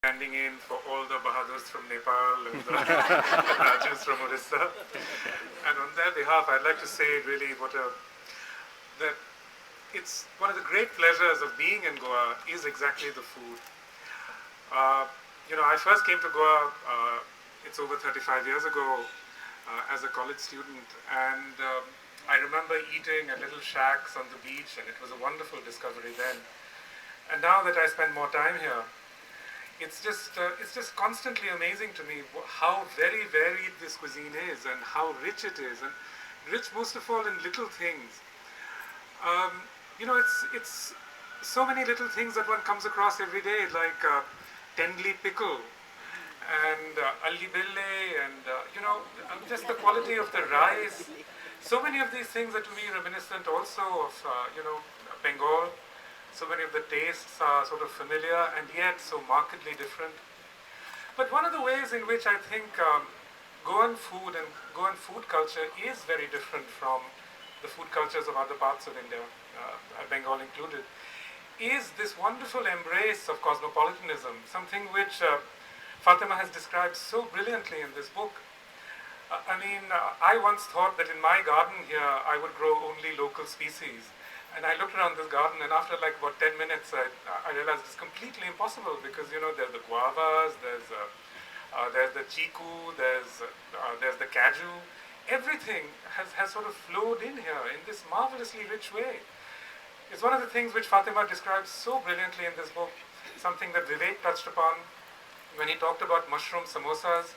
standing in for all the Bahadurs from Nepal and the Rajus from Orissa. And on their behalf, I'd like to say really that it's one of the great pleasures of being in Goa is exactly the food. I first came to Goa, it's over 35 years ago, as a college student, and I remember eating at little shacks on the beach, and it was a wonderful discovery then. And now that I spend more time here, it's just constantly amazing to me how very varied this cuisine is and how rich it is, and rich most of all in little things. It's so many little things that one comes across every day, like tendli pickle and alli bille, and just the quality of the rice. So many of these things are to me reminiscent also of Bengal. So many of the tastes are sort of familiar and yet so markedly different. But one of the ways in which I think Goan food and Goan food culture is very different from the food cultures of other parts of India, Bengal included, is this wonderful embrace of cosmopolitanism, something which Fatima has described so brilliantly in this book. I once thought that in my garden here I would grow only local species. And I looked around this garden, and after like about 10 minutes, I realized it's completely impossible because there's the guavas, there's the chiku, there's the kaju. Everything has sort of flowed in here in this marvelously rich way. It's one of the things which Fatima describes so brilliantly in this book, something that Vivek touched upon when he talked about mushroom samosas.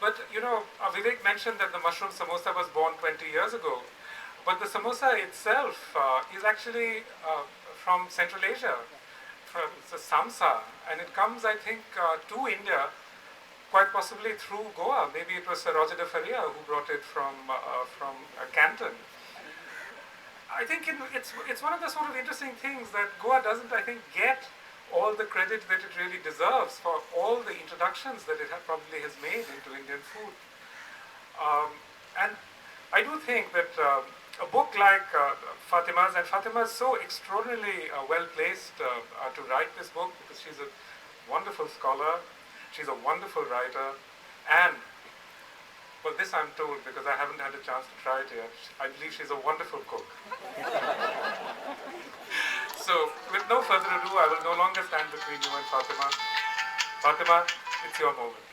But Vivek mentioned that the mushroom samosa was born 20 years ago. But the samosa itself is actually from Central Asia. It's a samsa, and it comes, I think, to India quite possibly through Goa. Maybe it was Sir Roger de Faria who brought it from Canton. I think it's one of the sort of interesting things that Goa doesn't, I think, get all the credit that it really deserves for all the introductions that it probably has made into Indian food. And I do think that a book like Fatima's, and Fatima is so extraordinarily well placed to write this book because she's a wonderful scholar, she's a wonderful writer, and, well, this I'm told because I haven't had a chance to try it yet, I believe she's a wonderful cook. So, with no further ado, I will no longer stand between you and Fatima. Fatima, it's your moment.